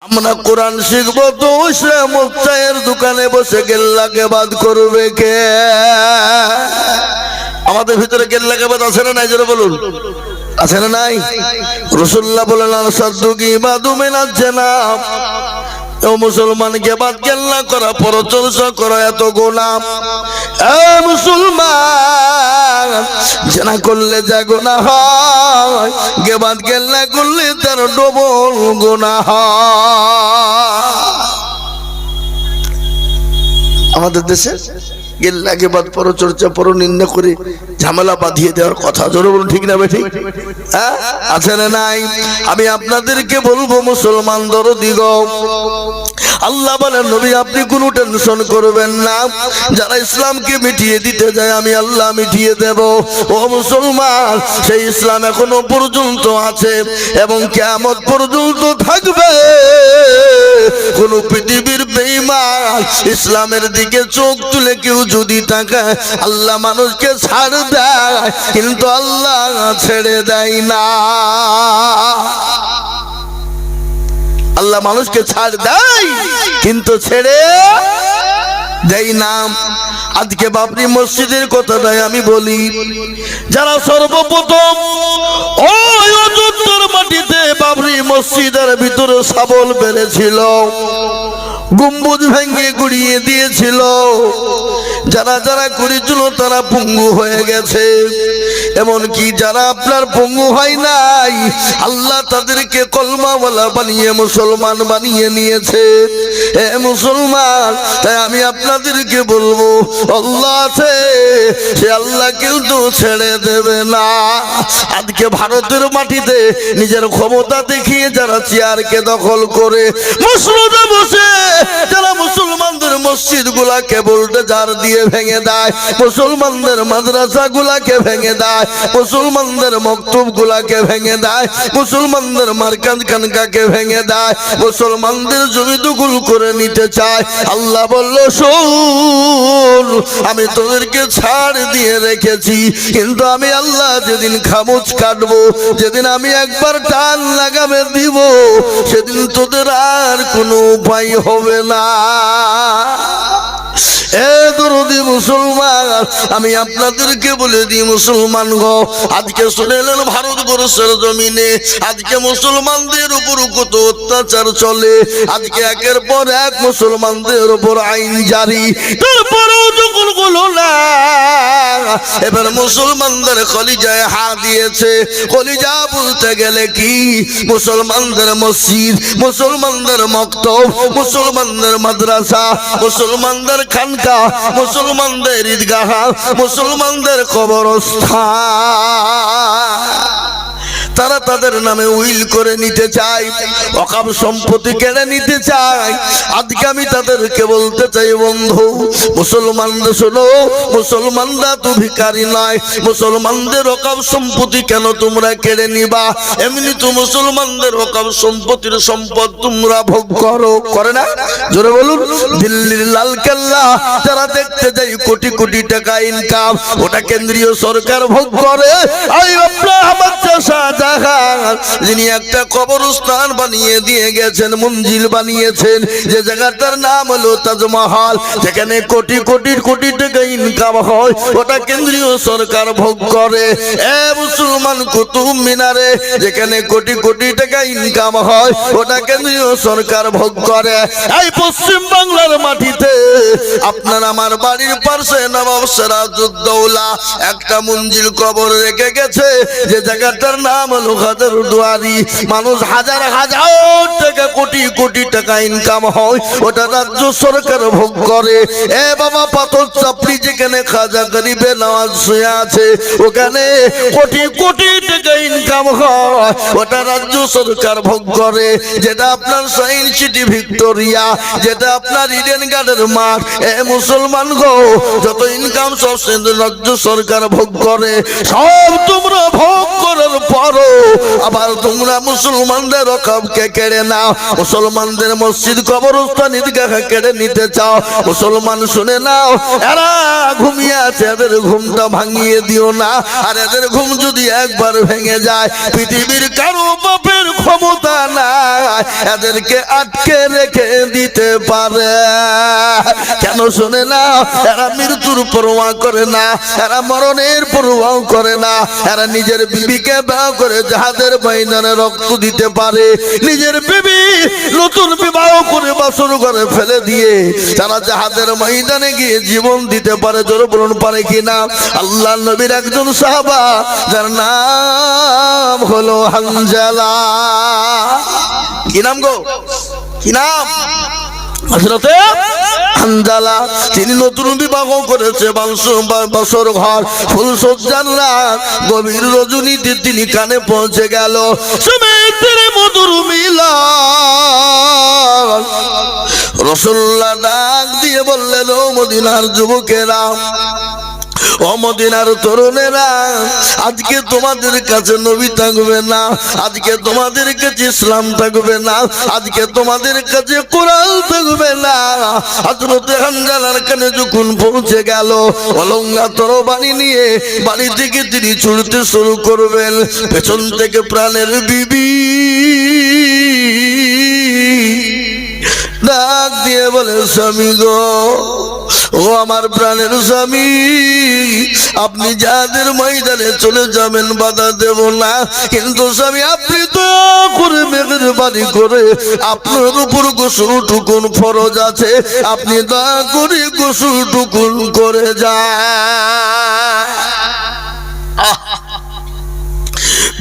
আমরা কোরআন শিখবো তো সে মুফতায়ের দোকানে বসে গেল্লাকে বাদ করবে কে? আমাদের ভিতরে গেল্লাকে বাদ আছে না নাই জোরে বলুন, আছে না নাই? রাসূলুল্লাহ বলেন আল-সাদুকি বাদু মিনাজ জানাব, ও মুসলমানকে বাদ গেল্লা করা, পরচর্চা করা এত গুনাহ। এ মুসলমান, জানা করলে যা গুনাহ হয়, গেবাদ গেল্লা করলে তার ডবল গুনাহ হয়। আমাদের দেশে গেল্লা গেবাদ পরচর্চা পরনিন্দা করে ঝামেলা বাঁধিয়ে দেওয়ার কথা, জোরে বলুন ঠিক না বেঠিক? হ্যাঁ, আছে না নাই? আমি আপনাদেরকে বলবো মুসলমান দরদি গো, আল্লাহ বলেন নবী আপনি কোনো টেনশন করবেন না, যারা ইসলামকে মিটিয়ে দিতে যায় আমি আল্লাহ মিটিয়ে দেব। ও মুসলমান, সেই ইসলাম এখনো পর্যন্ত আছে এবং কিয়ামত পর্যন্ত থাকবে। কোন পৃথিবীর বেঈমান ইসলামের দিকে চোখ তুলে কেউ যদি তাকায়, আল্লাহ মানুষকে ছাড় দেয় কিন্তু আল্লাহ ছেড়ে দেয় না। আল্লাহ মানুষকে ছাড় দেয় কিন্তু ছেড়ে দেয় না। আজকে বাবরি মসজিদের কথাটাই আমি বলি, যারা সর্বপ্রথম ওই অযোধ্যার মাটিতে বাবরি মসজিদের ভিতরে শাবল বেড়েছিল, গম্বুজ ভেঙে গুড়িয়ে দিয়েছিল, যারা যারা করেছিল তারা পঙ্গু হয়ে গেছে। এমনকি যারা আপনার পঙ্গু হয় নাই, আল্লাহ তাদেরকে কলমাওয়ালা বানিয়ে মুসলমান বানিয়ে নিয়েছে। এ মুসলমান, তাই আমি আপনাদেরকে বলবো আল্লাহ আছে, সে আল্লাহ কিন্তু ছেড়ে দেবে না। আজকে ভারতের মাটিতে নিজের ক্ষমতা দেখিয়ে যারা চেয়ারকে দখল করে মসজিদে বসে যারা মুসলমানদের মসজিদ গুলাকে বুলডোজার দিয়ে ভেঙে দেয়, মুসলমানদের মাদ্রাসা গুলাকে ভেঙে দেয়, মুসলমানদের মক্তব গুলাকে ভেঙে দেয়, মুসলমানদের মার্কাজ খানকাকে ভেঙে দেয়, মুসলমানদের জমি দখল করে নিতে চায়, আল্লাহ বলল শোন আমি তোদেরকে ছাড় দিয়ে রেখেছি, কিন্তু আমি আল্লাহ যেদিন খামুচ কাটবো, যেদিন আমি একবার টান লাগাবে দিব, সেদিন তোদের আর কোনো উপায় হবে না। এ দরদি মুসলমান, আমি আপনাদেরকে বলে দিই মুসলমান গো, আজকে শুনেলেন ভারতবর্ষের জমিনে আজকে মুসলমানদের উপর কত অত্যাচার চলে। আজকে একের পর এক মুসলমানদের উপর আইন জারি, তারপরেও যখন হলো না, এবার মুসলমানদের কলিজায় হাত দিয়েছে। কলিজা বলতে গেলে কি, মুসলমানদের মসজিদ, মুসলমানদের মক্তব, মুসলমানদের মাদ্রাসা, মুসলমানদের খানকা, মুসলমানদের ঈদগাহ, মুসলমানদের কবরস্থান তারা তাদের নামে উইল করে নিতে চায়, ওয়াকফ সম্পত্তি কেড়ে নিতে চায়। আজকে আমি তাদেরকে বলতে চাই বন্ধু মুসলমানদের শোনো, মুসলমানরা তো ভিখারি নয়, মুসলমানদের ওয়াকফ সম্পত্তি কেন তোমরা কেড়ে নিবা? এমনি তো মুসলমানদের ওয়াকফ সম্পত্তির সম্পদ তোমরা ভোগ করো, করে না? জোরে বলুন। দিল্লির লালকেল্লা যারা দেখতে যাই কোটি কোটি টাকা ইনকাম, ওটা কেন্দ্রীয় সরকার ভোগ করে। যিনি একটা কবরস্থান বানিয়ে দিয়ে গেছেন, মঞ্জিল বানিয়েছেন, যে জায়গাটার নাম হলো তাজমহল, যেখানে কোটি কোটি কোটি টাকা ইনকাম হয়, ওটা কেন্দ্রীয় সরকার ভোগ করে। এ মুসলমান, কুতুব মিনারে যেখানে কোটি কোটি টাকা ইনকাম হয়, ওটা কেন্দ্রীয় সরকার ভোগ করে। এই পশ্চিম বাংলার মাটিতে আপনার আমার বাড়ির পাশে নবাব সিরাজউদ্দৌলা একটা মঞ্জিল কবর রেখে গেছে, যে জায়গাটার নাম হলো হাজারদুয়ারি। মানুষ হাজার হাজার টাকা কোটি কোটি টাকা ইনকাম হয়, ওটা রাজ্য সরকার ভোগ করে। এ বাবা, পাথর চাপড়ি যেখানে খাজা গরিবে নওয়াজ শুয়ে আছে, ওখানে কোটি কোটি টাকা ইনকাম হয়, ওটা রাজ্য সরকার ভোগ করে। যেটা আপনার সায়েন্স সিটি ভিক্টোরিয়া, যেটা আপনার ইডেন গার্ডেন মাঠ, এ মুসলমান গো, যত ইনকাম সব রাজ্য সরকার ভোগ করে। সব তোমরা ভোগ করার পরও আবার তোমরা মুসলমানদের ওয়াকফকে কেড়ে নাও। মুসলমানদের মসজিদ কবরস্থান ঈদগাহ কেড়ে নিতে চাও, মুসলমান শুনে নাও, এরা ঘুমিয়ে আছে, এদের ঘুমটা ভাঙিয়ে দিও না। আর এদের ঘুম যদি একবার ভেঙে যায়, পৃথিবীর কারো বাপের ক্ষমতা নাই এদেরকে আটকে রেখে দিতে পারে। কেন শুনে না? এরা মৃত্যুর পরোয়া করে না, এরা মরণের পরোয়াও করে না। এরা নিজের বিবিকে বিবাহ করে জাহাদের ময়দানে রক্ত দিতে পারে, নিজের বিবি নতুন বিবাহ করে বাসর ঘরে ফেলে দিয়ে তারা জাহাদের ময়দানে গিয়ে জীবন দিতে পারে। জোরে বলুন পারে কিনা? আল্লাহ নবীর একজন সাহাবা যার নাম হলো হানজালা। কি নাম গো? কি নাম? হযরতে হানজালা। তিনি নতুন বিবাহ করেছে, বাসর ঘর ফুলসজ্জার রাত, গভীর রজনীতে তিনি কানে পৌঁছে গেল সুমিত্রের মধুর মিলন। রাসূলুল্লাহ ডাক দিয়ে বললেন, ও মদিনার যুবকেরা, ও মদিনার তরুণেরা, আজকে তোমাদের কাছে নবী থাকবে না, আজকে তোমাদের কাছে ইসলাম থাকবে না, আজকে তোমাদের কাছে কোরআন থাকবে না। হযরত হানজালার কানে যখন পৌঁছে গেল, অলঙ্গা তরবারি নিয়ে বাড়ি থেকে তিনি ছুটতে শুরু করবেন। পেছন থেকে প্রাণের বিবি ডাক দিয়ে বলে, স্বামী গো, ও আমার প্রাণের স্বামী, আপনি যাদের ময়দানে চলে যাবেন বাধা দেব না, কিন্তু স্বামী আপনি তো করে মেহেরবানি করে আপনার উপর গোসল টুকুন ফরজ আছে, আপনি দয়া করে গোসল টুকুন করে যান।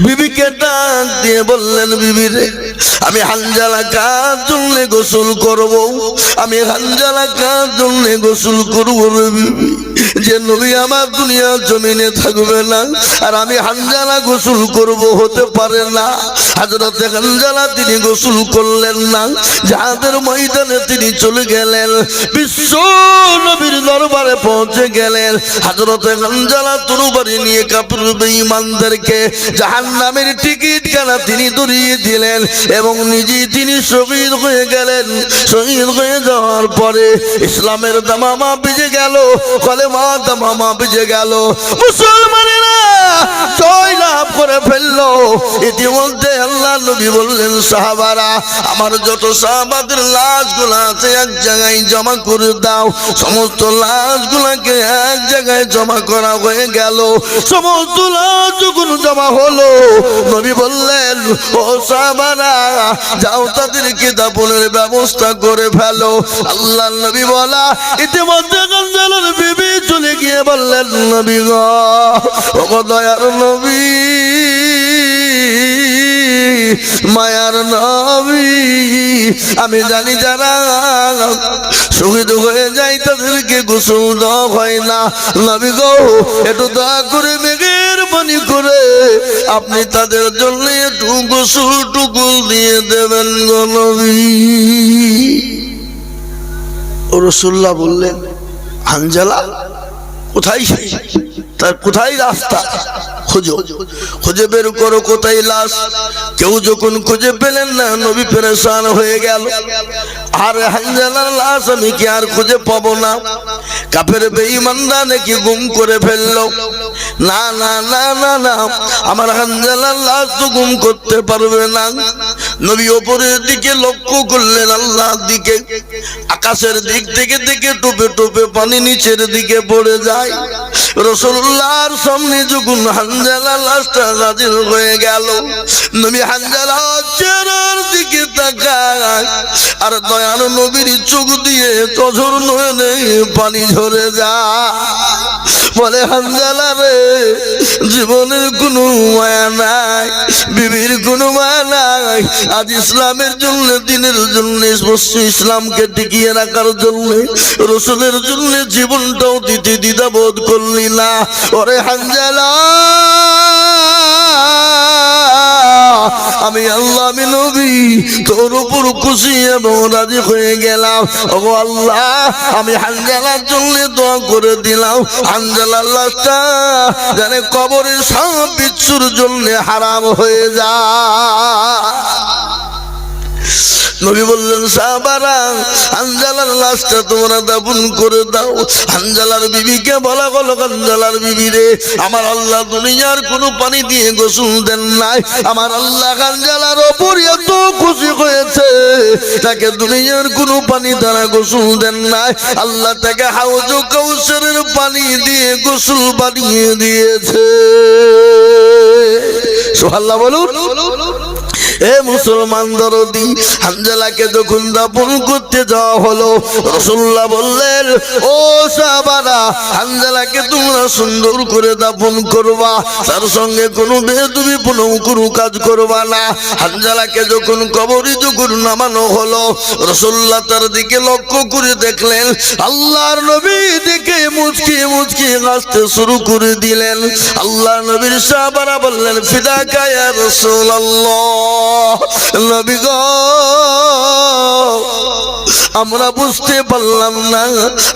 বিবিকে ডাক দিয়ে বললেন, বিবি রে, আমি হানজালা কার জন্য গোসল করব? আমি হানজালা কার জন্য গোসল করব রে বিবি? যে নবী আমার দুনিয়ার জমিনে থাকবে না, আর আমি হানজালা গোসল করব, হতে পারে না। হযরত হানজালা তিনি গোসল করলেন না, যাদের ময়দানে তিনি চলে গেলেন, বিশ্ব নবীর দরবারে পৌঁছে গেলেন। হযরত হানজালা তরবারি নিয়ে কাফির বেঈমানদেরকে জাহান্নামের টিকিট কানা তিনি ধরিয়ে দিলেন এবং নিজে তিনি শহীদ হয়ে গেলেন। শহীদ হয়ে যাওয়ার পরে ইসলামের দামামা বেজে গেল, কলেমা দামামা বেজে গেল, মুসলমানেরা জয় লাভ করে ফেললো। ইতিমধ্যে আল্লাহ নবী বললেন, সাহাবারা, আমার যত সাহাবাদের লাশগুলো আছে এক জায়গায় জমা করে দাও। সমস্ত লাশগুলোকে এক জায়গায় জমা করা হয়ে গেল। সমস্ত লাশ যখন জমা হলো, নবী বললেন, ও সাহাবারা, যাও তাদেরকে দাফনের ব্যবস্থা করে ফেলো। আল্লাহ নবী বলা ইতিমধ্যে হানজালার বিবি চলে গিয়ে বললেন, নবী গো, ও দয়ার নবী, মায়ার নবী, আমি জানি যারা শহীদ হয়ে যায় তাদেরকে গোসল দেওয়া হয় না। নবী গো, একটু দয়া করে মেহেরবানি করে আপনি তাদের জন্য একটু গোসল টুকুল দিয়ে দেবেন গো নবী। রাসূলুল্লাহ বললেন, হানজালা কোথায়? তার কোথায় রাস্তা? খোঁজো, খুঁজে বের করো কোথায় লাশ। কেউ যখন খুঁজে পেলেন না, নবী পেরেশান হয়ে গেল। আর হানজালার লাশ আমি কি আর খুঁজে পাবো না? কাফের বেঈমানরা নাকি গুম করে ফেললো? না না না না না, আমার হানজালার লাশ তো গুম করতে পারবে না। নবী ওপরের দিকে লক্ষ্য করলেন, আল্লাহর দিকে। আকাশের দিক থেকে দেখে টোপে টোপে পানি নিচের দিকে পড়ে যায়। রাসূলুল্লাহর সামনে যখন হানজালার লাশটা হাজির হয়ে গেল, নবী হানজালার চেহারার দিকে তাকায়, আর দয়ার নবীর চোখ দিয়ে তঝর নয়নে পানি ঝরে যায়। বলে, হানজালা রে, জীবনের কোনো মায়া নাই, বিবির কোনো মায়া নাই। আজ ইসলামের জন্য, দিনের জন্য, ইসলামকে টিকিয়ে রাখার জন্য, রাসূলের জন্য জীবনটাও দিতে দ্বিধাবোধ করলি না। ওরে হানজালা, আমি আল্লাহ, আমি নবী তোর উপর খুশি এবং রাজি হয়ে গেলাম। ও আল্লাহ, আমি হানজালার জন্য দোয়া করে দিলাম, হানজালার লাশটা যেন কবরের সাপ বিচ্ছুর জন্য হারাম হয়ে যায়। নবী বললেন সাহাবারা হানজালার লাশটা তোমরা দাফন করে দাও। হানজালার বিবিকে বলা হলো, হানজালার বিবি রে, আমার আল্লাহ দুনিয়ার কোনো পানি দিয়ে গোসল দেন নাই। আমার আল্লাহ হানজালার ওপর এত খুশি হয়েছে, তাকে দুনিয়ার কোনো পানি দ্বারা গোসল দেন নাই। আল্লাহ তাকে হাউজ কাউসারের পানি দিয়ে গোসল বানিয়ে দিয়েছে। সুবহানাল্লাহ বলুন। এ মুসলমান দরদি, হানজালাকে যখন দাফন করতে যাওয়া হলো, রাসূলুল্লাহ বললেন, ও সাহাবারা, হানজালাকে তোমরা সুন্দর করে দাফন করবা, তার সঙ্গে কোনো বেয়াদবিপূর্ণ কোনো কাজ করবা না। হানজালাকে যখন কবরে যখন নামানো হলো, রাসূলুল্লাহ তার দিকে লক্ষ্য করে দেখলেন, আল্লাহর নবী দেখে মুচকি মুচকি হাসতে শুরু করে দিলেন। আল্লাহর নবীর সাহাবারা বললেন, ফিদাকা ইয়া রাসূলুল্লাহ, নবী গো, আমরা বুঝতে পারলাম না,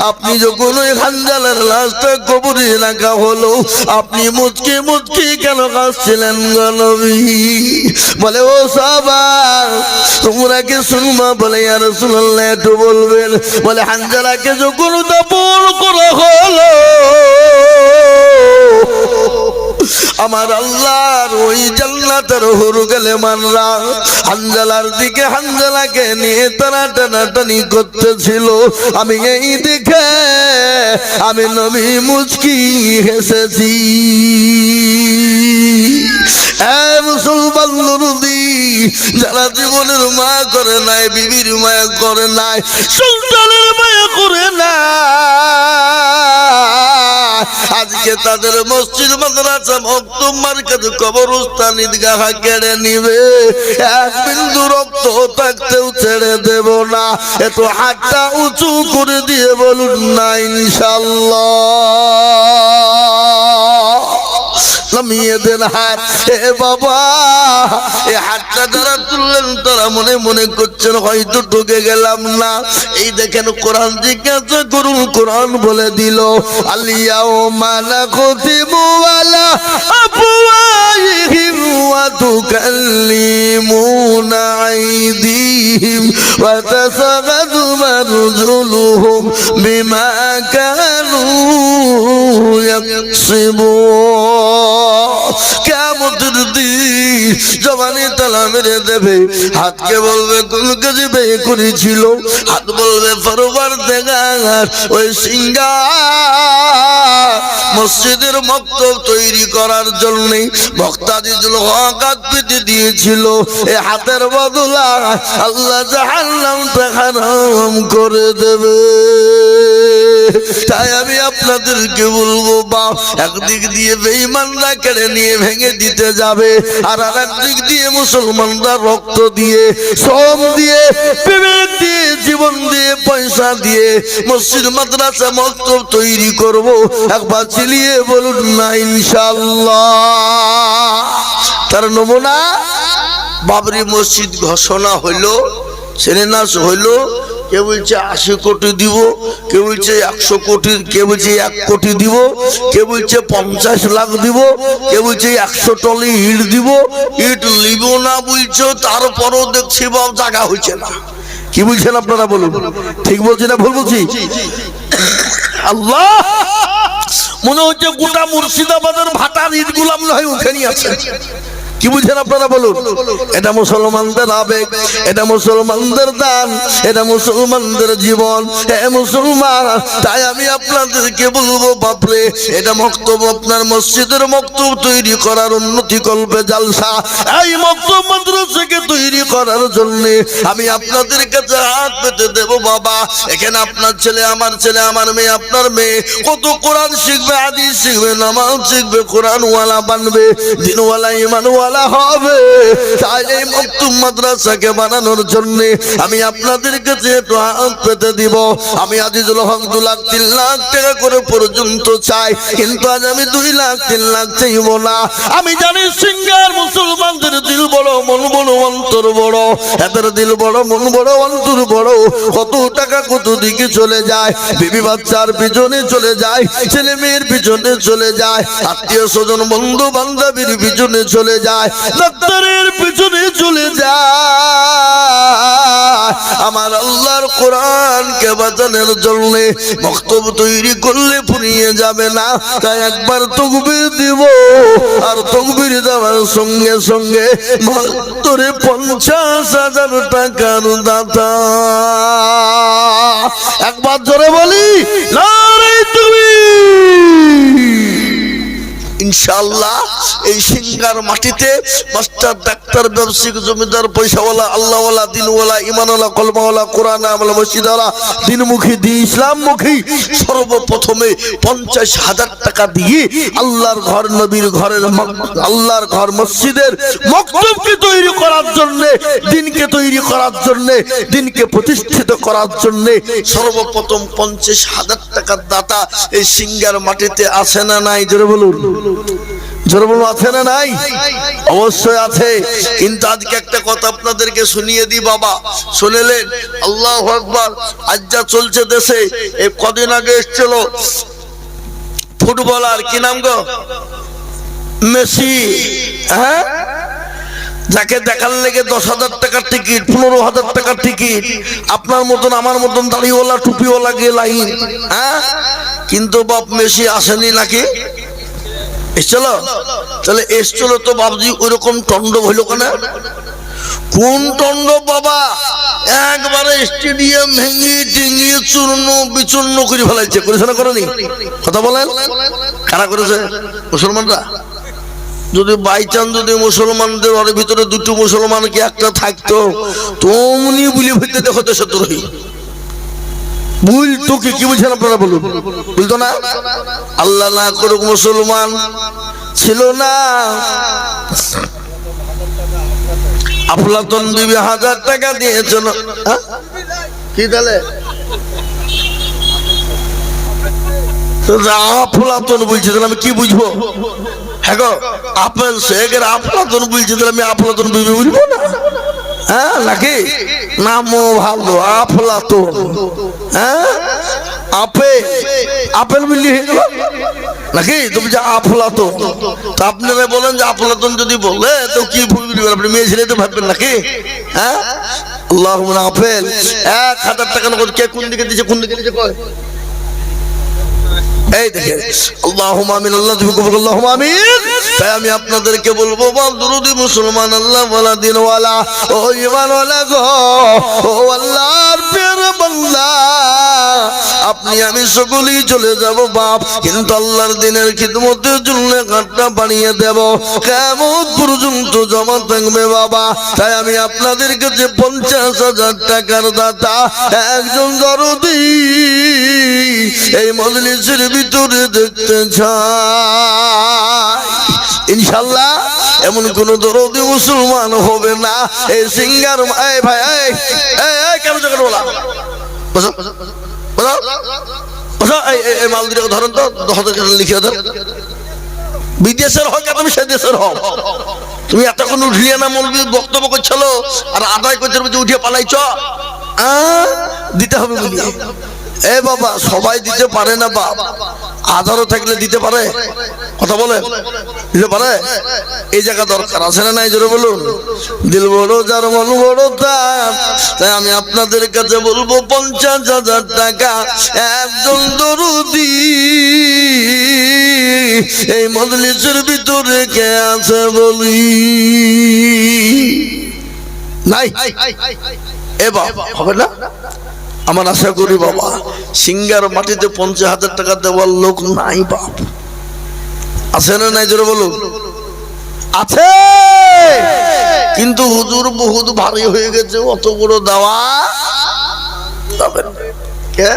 আপনি যখন ওই হানজালার লাশটা কবরে রাখা হলো, আপনি মুচকি মুচকি কেন কাঁদছিলেন গো নবী? বলে, ও সাহাবা, তোমরা কি শুনবা? বলে, ইয়া রাসূলুল্লাহ একটু বলবেন। বলে, হানজালাকে যখন দাফন করা হলো, আমার আল্লাহর ওই জান্নাতের হুরুগালে মানরা হানজালার দিকে হানজালাকে নিয়ে তারা টানাটানি করতেছিল। আমি এই দেখে আমি নবী মুচকি হেসেছি। মুসলমান নরদি, যারা জীবনের মায়া করে নাই, বিবির মায়া করে নাই, সন্তানের মায়া করে নাই, আজকে তাদের মসজিদ মাদ্রাসা মক্তব মার্কেট কবরস্থান ঈদগাহ কেড়ে নিবে। এক বিন্দু রক্ত থাকতেও ছেড়ে দেব না। এত হাতটা উঁচু করে দিয়ে বলুন না ইনশাআল্লাহ। নামিয়ে দেন হাত। এ বাবা, এই হাতটা যারা তুললেন তারা মনে মনে করছেন হয়তো ঢুকে গেলাম না। এই দেখেন কোরআন জিজ্ঞাসা করুন, কোরআন বলে দিল, আল-ইয়াওমা নাখতিমু আলা আফওয়াহিহিম ওয়া তুকাল্লিমুনা আইদিহিম ওয়া তাশহাদু আরজুলুহুম বিমা কানু ইয়াকসিবুন। কিয়ামতের দিন জবানে তালা মেরে দেবে, হাতকে বলবে কোন কাজে ব্যয় করেছিল, হাত বলবে পরওয়ারদিগার ওই সিঙ্গার মসজিদের মক্তব তৈরি করার জন্য বক্তাদিজুল হক হাত পেতে দিয়েছিল, এই হাতের বদলা আল্লাহ জাহান্নামটা হারাম করে দেবে। তাই আমি আপনাদেরকে বলবো, বাপ একদিক দিয়ে বেঈমানরা কেড়ে নিয়ে ভেঙে দিতে যাবে, আর আরেকদিক দিয়ে মুসলমানরা রক্ত দিয়ে, শ্রম দিয়ে, বিবেক দিয়ে, জীবন দিয়ে, পয়সা দিয়ে মসজিদ মাদ্রাসা মক্তব তৈরি করব। একবার চিলিয়ে বলুন না ইনশাআল্লাহ। তার নমুনা বাবরি মসজিদ ঘোষণা হইলো, সেরেনাস হইলো, কেউ বলছে 80 কোটি দিব, কেউ বলছে 100 কোটি, কেউ বলছে 1 কোটি দিব, কেউ বলছে 50 লাখ দিব, কেউ বলছে 100 টলি ইট দিব। ইট লিব না বলছো, তারপরও দেখছি বাপ জায়গা হয়েছে না। কি বলছেন আপনারা বলুন? ঠিক বলছি না ভুল বলছি? আল্লাহ, মনে হচ্ছে গোটা মুর্শিদাবাদের ভাটার ইট গুলাম নয় ওখানে আছে। কি বুঝেন আপনারা বলুন? এটা মুসলমানদের আবেগ, এটা মুসলমানদের দান, এটা মুসলমানদের জীবন। হে মুসলমান, তাই আমি আপনাদেরকে বলবো, বাপরে, এটা মক্তব আপনার মসজিদের মক্তব তৈরি করার উন্নতি কল্পে জালসা। এই মক্তব মাদ্রাসাকে তৈরি করার জন্য আমি আপনাদের কাছে হাত পেতে দেব। বাবা, এখানে আপনার ছেলে, আমার ছেলে, আমার মেয়ে, আপনার মেয়ে কত কোরআন শিখবে, হাদিস শিখবে, নামাজ শিখবে, কোরআনওয়ালা বানবে, দিনওয়ালা, ইমানওয়ালা হবে। তাই এই মক্তব মাদ্রাসাকে বানানোর জন্য আমি আপনাদের কাছে একটু হাত পেতে দিব। আমি আজিজুল হক 2 লাখ 3 লাখ টাকা করে পর্যন্ত চাই, কিন্তু আজ আমি 2 লাখ 3 লাখ চাইব না। আমি জানি সিঙ্গার মুসলমানদের দিল বড়, মন বড়, অন্তর বড়। এদের দিল বড়, মন বড়, অন্তর বড়। কত টাকা কত দিকে চলে যায়, বিবি বাচ্চার পিছনে চলে যায়, ছেলে মেয়ের পিছনে চলে যায়, আত্মীয় স্বজন বন্ধু বান্ধবীর পিছনে চলে যায়, ডাক্তারের পিছনে যদি চলে যায় আমার আল্লাহর কোরআনকে বাঁচানোর জন্য বক্তব্য তৈরি করলে ফুরিয়ে যাবে না। তাই একবার তাকবীর দিব, আর তাকবীর দেওয়ার সঙ্গে সঙ্গে মাত্র 50,000 টাকার দাতা। একবার জোরে বলি নারে তাকবীর। ইনশাআল্লাহ এই সিঙ্গার মাটিতে মাস্টার ডাক্তার ব্যবসায়িক জমিদার পয়সাওয়ালা আল্লাহওয়ালা দিনওয়ালা ইমানওয়ালা কলমাওয়ালা কোরআন আমলা মসজিদওয়ালা দিনমুখী দিন ইসলামমুখী সর্বপ্রথমে 50,000 টাকা দিয়ে আল্লাহর ঘর নবীর ঘরের আল্লাহর ঘর মসজিদের মক্তবকে তৈরি করার জন্য, দিনকে তৈরি করার জন্য, দিনকে প্রতিষ্ঠিত করার জন্য সর্বপ্রথম 50,000 টাকার দাতা এই সিঙ্গার মাটিতে আছে না নাই? জোরে বলুন, জোরে বলুন, আছে না নাই? অবশ্যই আছে। কিন্তু আজকে একটা কথা আপনাদেরকে শুনিয়ে দিই বাবা, শুনলেন? আল্লাহু আকবার। আজ যা চলছে দেশে, এই কদিন আগে এসেছিল ফুটবলার, কি নাম গো? মেসি। হ্যাঁ, যাকে দেখার লেগে 10,000 টাকার টিকিট, 15,000 টাকার টিকিট, আপনার মতন আমার মতন দাড়িওয়ালা টুপিওয়ালা গিয়ে লাইন। হ্যাঁ, কিন্তু বাপ মেসি আসেনি নাকি? এসছিল? তাহলে এসছিল তো বাবজি ওইরকম টন্ড হইল কেন? কোন টন্ড বাবা? একবারে স্টেডিয়াম ভেঙে টেঙিয়ে চূর্ণ বিচূর্ণ করে ফেলাইছে। করেছে না করেনি? কথা বলেন, কারা করেছে? মুসলমানরা। যদি বাই চান্স যদি মুসলমানদের ওর ভিতরে দুটো মুসলমান কি একটা থাকতো, তোমনি বলি হইতে দেখো দেশদ্রোহী। ভুল তো কি বুঝেন আপনারা বলুন? বলতো না? আল্লাহ না করুক মুসলমান ছিল না, আফলাতুন বিবি 1000 টাকা দিয়েছিল। কি তাহলে আফলাতুন বলছে, তাহলে আমি কি বুঝবো? হ্যাঁ গো, আপেল শেখের আফলাতুন বলছে, তাহলে আমি আফলাতুন বিবি বুঝবো না? হ্যাঁ নাকি? নামও ভালো আফলাতুন। হ্যাঁ, আপেল মিলি হয়ে গেল নাকি? তুমি যে আফলাতুন, তো আপনারা বলেন যে আফলাতুন যদি বলে তো কি বুঝবেন? আপনি মেয়ে ছেলে তো ভাববেন নাকি? হ্যাঁ, আল্লাহুম্মা আপেল 1000 টাকা নগদ কে কোন দিকে দিয়েছে, কোন দিকে দিয়েছে কয়? এই দেখেন, আল্লাহুম্মা আমিন, আল্লাহ তুমি কবুল, আল্লাহুম্মা আমিন। তাই আমি আপনাদেরকে বলবো, বল দুরুদি মুসলমান আল্লাহ ওয়ালা দিনওয়ালা ও ঈমানওয়ালা গো, ও আল্লাহর প্রিয় বান্দা, আপনি আমি সকলেই চলে যাব বাপ, কিন্তু আল্লাহর দিনের খিদমতের জন্য কাটটা বানিয়ে দেব, কিয়ামত পর্যন্ত জমা থাকবে বাবা। তাই আমি আপনাদের কাছে 50,000 টাকার দাতা একজন দরদি এই মজলিসের ভিতরে দেখতে চাই। ইনশাআল্লাহ এমন কোন দরদি মুসলমান হবে না এই সিঙ্গার। এই ভাই, এই কেন জায়গা বলা বসো বসো বসো, এই মাল দুটো ধরেন তো, 10,000 টাকা লিখে দেন। বিদেশের হোক তুমি সে দেশের হোক, তুমি এতক্ষণ উঠলিয়ে না মৌলবি বক্তব্য করছিল আর আদায় করতে উঠিয়ে পালাইছ, দিতে হবে বলিয়ে। এ বাবা, সবাই দিতে পারে না বাপ, আধারও থাকলে দিতে পারে। কথা বলে দিতে পারে? এই জায়গা দরকার আছে না নাই? জোরে বলুন। দিল বড় যার মন বড় তার। তাই আমি আপনাদের কাছে বলবো 50,000 টাকা একজন দরদি এই মজলিসের ভিতরে কে আছে বলি? নাই? এ বাবা হবে না? আমার আশা করি বাবা সিঙ্গার মাটিতে 50,000 টাকা দেওয়ার লোক নাই বাপ, আছে না নাই? জোরে বলুন। আছে, কিন্তু হুজুর বহুত ভারী হয়ে গেছে, অত বড় দেওয়া যাবে না। কে?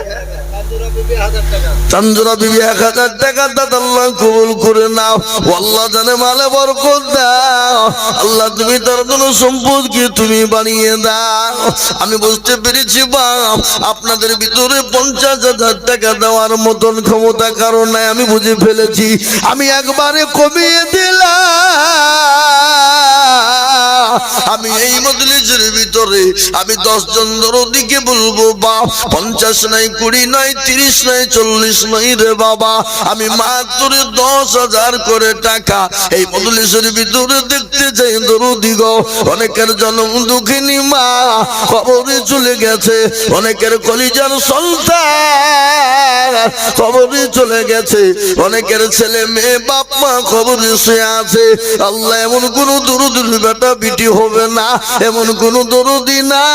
চন্দ্রা বিবি 1000 টাকা দাদা, আল্লাহ কবুল করে নাও। আল্লাহ জানে মালে বরকত দাও, আল্লাহ তুমি তার জন্য সম্পদকে তুমি বানিয়ে দাও। আমি বুঝতে পেরেছি বাপ, আপনাদের ভিতরে 50,000 টাকা দেওয়ার মতন ক্ষমতা কারণ নাই, আমি বুঝে ফেলেছি। আমি একবারে কমিয়ে দিলাম আমি এই মজলিসের ভিতরে আমি 10 জন দরদিকে বলবো বাপ 50 নয় 20 নয় 30 নয় 40 নয় রে বাবা আমি মাত্র 10,000 করে টাকা এই মজলিসের ভিতরে দেখতে চাই দরদি গো অনেকের জন্ম দুঃখিনী মা কবরে চলে গেছে অনেকের কলিজার সন্তান কবরে চলে গেছে অনেকের ছেলে মেয়ে বাপ মা কবরে শুয়ে আছে আল্লাহ এমন কোন দরুদের বেটা বিটি হবে না এমন কোন দরদি না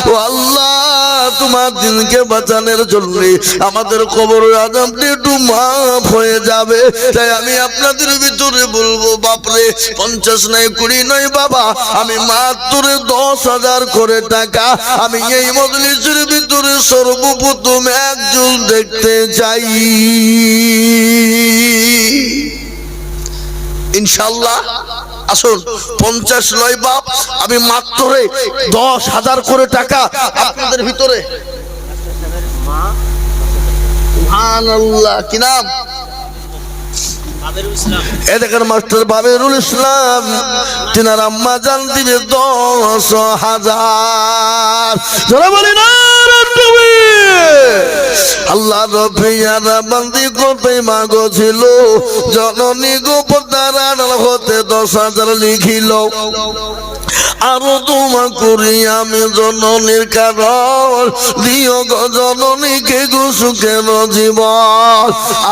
ও আল্লাহ তোমার দিনকে বাঁচানোর জন্য আমাদের কবর আযাবটি একটু মাফ হয়ে যাবে তাই আমি আপনাদের ভিতরে বলবো বাপরে 50 নয় 20 নয় বাবা আমি মাত্র 10,000 করে টাকা আমি এই মজলিসের ভিতরে সর্বপ্রথম একজন দেখতে চাই ইনশাআল্লাহ আসুন 50 নয় বাপ আমি মাত্র 10,000 করে টাকা আপনাদের ভিতরে সুবহানাল্লাহ কি নাম এ দেখেন মাস্টার বাবেরুল ইসলাম তিনার আম্মা জান দিবে 10,000 যারা বলি না আল্লাহ রবিয়ারা বান্দি কোথায় মাগো ছিল জননী গোপতার হতে 10,000 লিখিল আরো তোমা করি আমি জননীর কারণ দিও গো জননীকে গো সুখের জীবন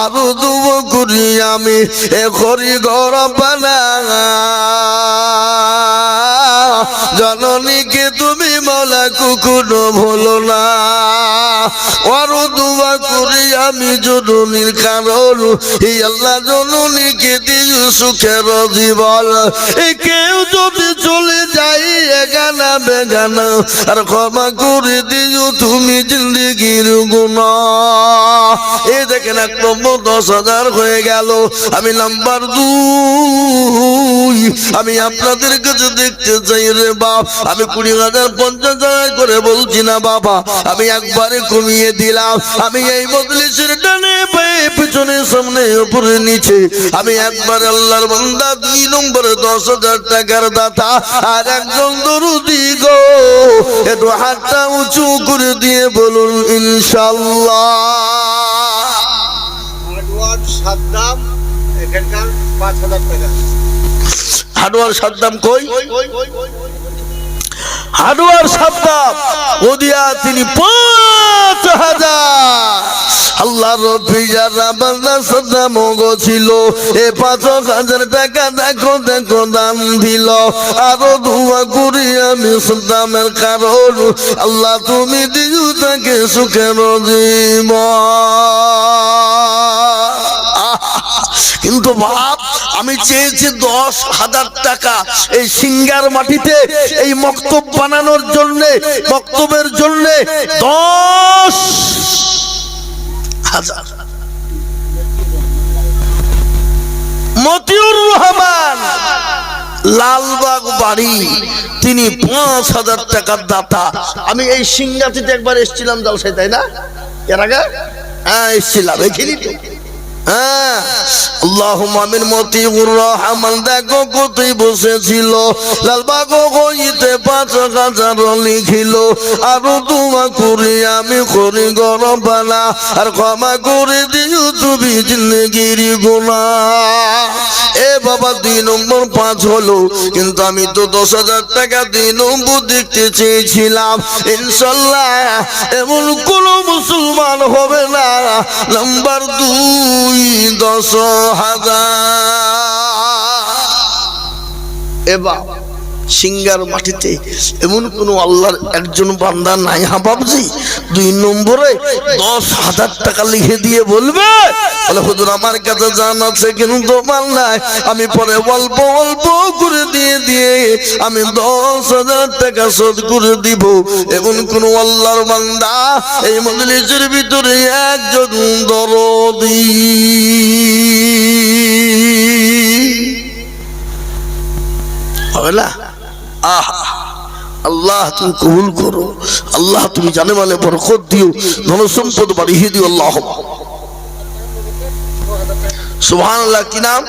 আরো তোমা করি আমি এ করি ঘর পানা জননীকে তুমি মৌলা কুকুরো ভুলো না আরো দোয়া করি আমি জননীর কারণ এই আল্লাহ জননীকে দিও সুখের জীবন কেউ যদি চলে যাই এগানা বেগানা আর ক্ষমা করে দিও তুমি জিন্দেগির গুনাহ এই দেখেন এক নম্বর 10,000 হয়ে গেল আমি নাম্বার 2 আমি আপনাদের কাছে দেখতে চাই রে বাপ আমি 20,000 50,000 করে বলছি না বাবা আমি একবারে কমিয়ে দিলাম আমি এই মজলিসের ডানে পায়ে পিছনে সামনে উপরে নিচে আমি একবার আল্লাহর বান্দা 2 নম্বরে 10,000 টাকার দাতা আর একজন দরুদি গো একটু হাতটা উঁচু করে দিয়ে বলুন ইনশাআল্লাহ হাডওয়ার সাদ্দাম এখানকার 5,000 টাকা হাডওয়ার সাদ্দাম কই হাডওয়ার সাদ্দাম ওদিয়া তিনি 5,000 আল্লাহ রবিয়ারা বান্দা সাদ্দাম গো ছিল এ 5,000 টাকা দেখো দেখো দান দিল আরো দোয়া করি আমি সাদ্দামের কারণ আল্লাহ তুমি দিও তাকে সুখের জীবন কিন্তু বাপ আমি চেয়েছি 10,000 টাকা এই সিঙ্গার মাটিতে এই মক্তব বানানোর জন্য মক্তবের জন্য 10,000 মতিউর রহমান লালবাগ বাড়ি তিনি 5,000 টাকার দাতা আমি এই সিঙ্গাটিতে একবার এসেছিলাম জলসায় তাই না এর আগে হ্যাঁ এসেছিলাম এখানেই তো হ্যাঁ আল্লাহুম্মা আমিন মতিউর রহমান দেখো কোথায় বসেছিল লালবাগ হইতে 5,000 লিখিল আরো দোয়া করি আমি করি গরবানা আর ক্ষমা করে দিও তুমি জিন্দেগির গুনাহ এ বাবা 2 নম্বর 5 হলো কিন্তু আমি তো 10,000 টাকা 2 নম্বর দেখতে চেয়েছিলাম ইনশাআল্লাহ এমন কোন মুসলমান হবে না নাম্বার 2 10,000 এবার সিঙ্গার মাটিতে এমন কোন আল্লাহর একজন বান্দা নাই হ্যাঁ বাবজি 2 নম্বরে 10,000 টাকা লিখে দিয়ে বলবে বলে হুজুর আমার কাছে জান আছে কিন্তু মাল নাই আমি পরে অল্প অল্প করে দিয়ে আমি 10,000 টাকা শোধ করে দিব এমন কোন আল্লাহর বান্দা এই মজলিসের ভিতরে একজন দরদি হবে না আল্লাহ তুমি কবুল করো আল্লাহ তুমি জানে মালে বরকত দিও ধন সম্পদ বাড়িয়ে দিও আল্লাহ সুবহানাল্লাহ কি নাম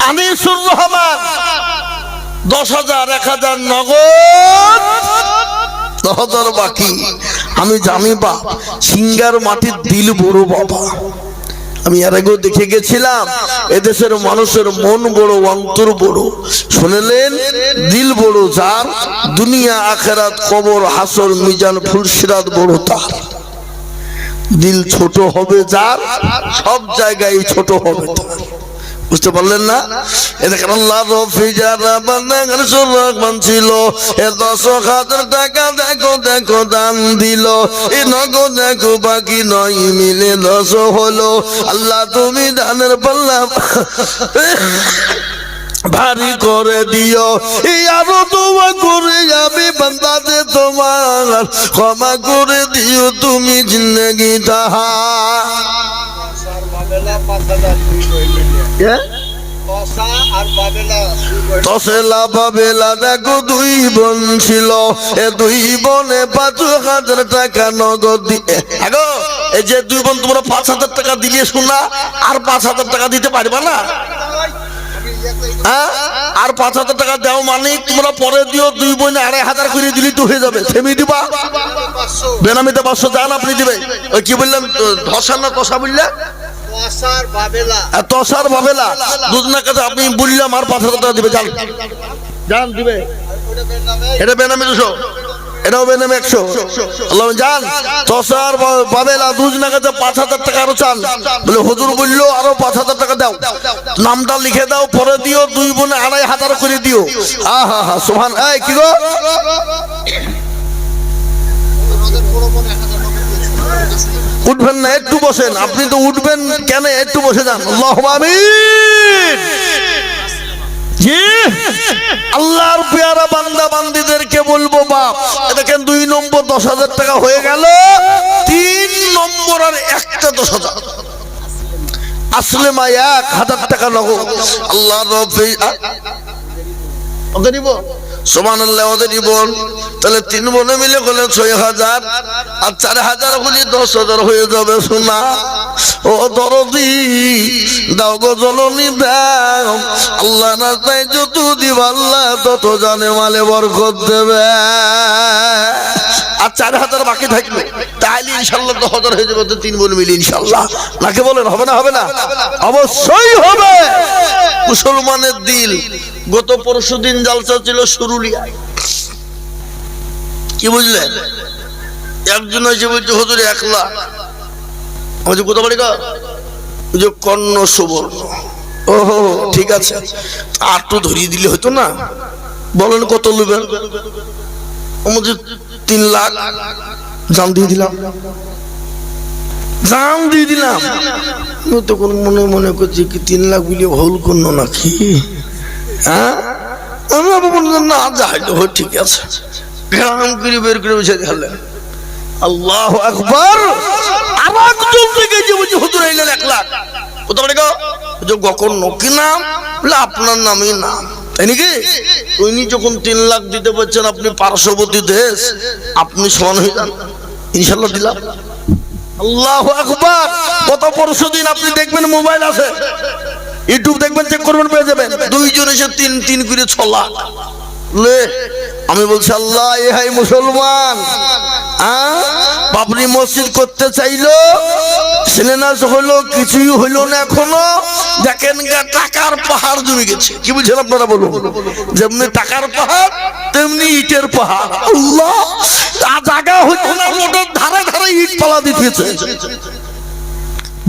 আনিসুর রহমান 10,000 1,000 নগদ, 10,000 বাকি। আমি জানি বাপ সিঙ্গার মাটির দিল বড় বাবা। আমি এর আগেও দেখে গেছিলাম এদেশের মানুষের মন বড়, অন্তর বড়। শুনলেন, দিল বড় যার, দুনিয়া আখেরাত কবর হাসর মিজান ফুলসিরাত বড় তার। দিল ছোট হবে যার, সব জায়গায় ছোট হবে তার। বুঝতে পারলেন না? এখানে আল্লাহ রফি যারা বান্দাগার সুরমান ছিল, 10,000 টাকা দেখো দেখো দান দিল, এ নগদ দেখো বাকি 9 মিলে 10 হলো। আল্লাহ তুমি দানের পাল্লা ভারী করে দিও, আরো তোমা করে যাবে বান্দাতে তোমার, ক্ষমা করে দিও তুমি জিন্দগি তাহা। তসেলা বাবেলা দেখো 2 বোন ছিল, 2 বোনে 5,000 টাকা নগদ দিয়ে। এই যে 2 বোন তোমরা 5,000 টাকা দিলে শোনা, আর 5,000 টাকা দিতে পারবা না? আর 5,000 টাকা দাও মানে তোমরা পরে দিও, 2 বোনে 2,500 করে দিলি তো হয়ে যাবে। থেমে দিবা, বেনামিতে 500 যান আপনি দিবে। ওই কি বললেন, ধসা না কষা বললেন? তসার বাবেলা দুজনের কাছে আপনি বললাম আর 5,000 টাকা দিবে, যান যান দিবে। এটা বেনামি 200, এটাও বেনামি 100। আল্লাহ জান তসার বাবেলা দুজনের কাছে 5,000 টাকা আরো চান। বলে হুজুর বললো আরো 5,000 টাকা দাও, নামটা লিখে দাও, পরে দিও, 2 বোনে 2,500 করে দিও। আহা হা সুবহান। এই কি গো, উঠবেন না? একটু বসেন, আপনি তো উঠবেন কেন? একটু বসে যান। আল্লাহুম্মা আমিন। জি, আল্লাহর পেয়ারা বান্দা বান্দীদেরকে বলবো বাপ, দেখেন 2 নম্বর 10,000 টাকা হয়ে গেল, 3 নম্বর আর একটা 10,000 আসলে মা 1,000 টাকা নগদ। আল্লাহ রব্বি ওকে দিব, সুবহানাল্লাহ ওদের দিব। তাহলে 3 বোনে মিলে গেলে 6,000, আর 4,000 হলে 10,000 হয়ে যাবে। শোনা ও দরদি দাও গো জননী দাও, আল্লাহ রাস্তায় যত দিব আল্লাহ তত জানে মালে বরকত দেবে। আর 4,000 বাকি থাকবে, তাহলে ইনশাআল্লাহ 10,000 হয়ে যাবে। তো 3 বোন মিলে ইনশাআল্লাহ, নাকি বলেন? হবে না? হবে না? অবশ্যই হবে। মুসলমানের দিল। গত পরশুদিন জালসা ছিল সুরুলিয়ায়, কি বুঝলেন? একজন এসে বলছে হুজুর 1 লাখ। আমি কোথা বাড়ি গা? ওই যে কর্ণ সুবর্ণ। ওহো ঠিক আছে, আর তো ধরিয়ে দিলে হতো না। বলেন কত নেবেন? আমাদের 3 লাখ। জান দিয়ে দিলাম, জান দিয়ে দিলাম। তখন মনে মনে করছি কি 3 লাখ বলে ভুল করলো নাকি? হ্যাঁ, আমি আবার বললাম না যাই তো ঠিক আছে। গ্রাম করে বের করে বসে গেলেন। আল্লাহু আকবার। আর একজন থেকে যে বলছে হুজুর আইলেন 1 লাখ। কোথা থেকে গো? যে গকর নকি নাম, বলে আপনার নামই নাম, তাই নাকি? উনি যখন 3 লাখ দিতে পারছেন, আপনি পার্শ্ববর্তী দেশ, আপনি সমান হয়ে যান। ইনশাআল্লাহ দিলাম। আল্লাহু আকবার। কত পরশুদিন আপনি দেখবেন মোবাইল আছে, ইউটিউব দেখবেন, চেক করবেন, পেয়ে যাবেন। 2 জন এসে 3 করে 6 লাখ। আমি বলছি আল্লাহ এ হাই মুসলমান, বাবরি মসজিদ করতে চাইলো, সিলেনাস হলো, কিছুই হইলো না এখনো। দেখেন টাকার পাহাড় জমে গেছে। কি বুঝছেন আপনারা বলুন? যেমনি টাকার পাহাড় তেমনি ইটের পাহাড়। আল্লাহ, জায়গা হইতো না, মোটর ধারে ধারে ইট পালা দিতেছে,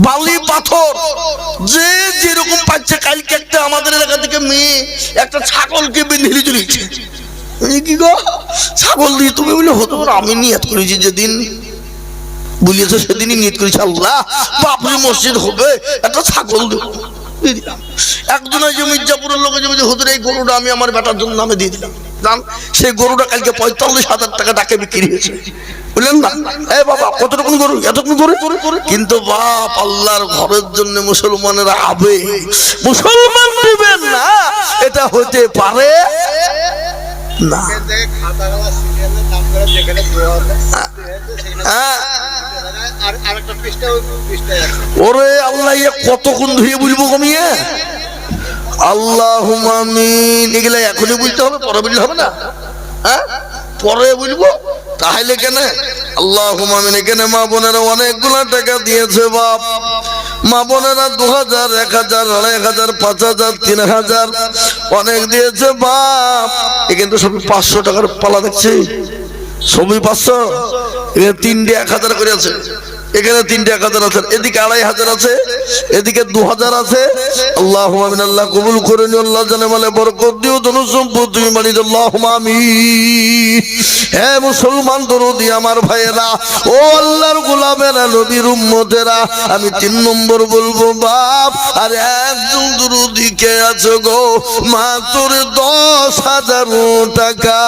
বালি পাথর যে যেরকম পাচ্ছে। কালকে একটা আমাদের এলাকা থেকে মেয়ে একটা ছাগলকে বেঁধে চলেছে। কি গো, ছাগল দিয়ে তুমি বলে হতো? আমি নিয়ত করেছি, যেদিন বলিয়েছে সেদিনই নিয়ত করেছি, আল্লাহ বাবরি মসজিদ হবে, একটা ছাগল দেবো। একজন ওই যে মির্জাপুরের লোক যে হুজুর এই গরুটা আমি আমার বেটার জন্য নামে দিয়ে দিলাম। জান সেই গরুটা কালকে 45,000 টাকা ডাকে বিক্রি হয়েছে। বুঝলেন না? এ বাবা কত রকম গরু, এতক্ষণ গরু। কিন্তু বাপ আল্লাহর ঘরের জন্য মুসলমানেরা আবে, মুসলমান দিবেন না, এটা হতে পারে না। ওরে আল্লাহ, কতক্ষণ ধুয়ে বলবো কমিয়ে? আল্লাহুম্মা আমিন। এগুলা এখনই বলতে হবে, পরে বললে হবে না? হ্যাঁ, পরে বলবো তাহলে কেন? আল্লাহুম্মা আমিন। এখানে মা বোনেরা অনেকগুলা টাকা দিয়েছে বাপ। মা বোনেরা 2000, 1000, 2500, 5000, 3000 অনেক দিয়েছে বাপ। এখানে তো সবই 500 টাকার পালা দেখছি, সবই 500। এখানে 3টে 1000 করে আছে, এখানে 3টে 1000 আছে, এদিকে 2500 আছে, এদিকে 2000 আছে। আল্লাহুম্মা আমিন। আল্লাহ কবুল করে নিও, আল্লাহ জানে মালে বরকত দিও, ধন সম্পদ তুমি বাড়ি দাও। আল্লাহুম্মা আমিন। হে মুসলমান দরদি আমার ভাইয়েরা, ও আল্লাহর গোলামেরা, নবীর উম্মতেরা, আমি 3 নম্বর বলবো বাপ। আর একজন দরদি কে আছে গো, মাত্র 10,000 টাকা।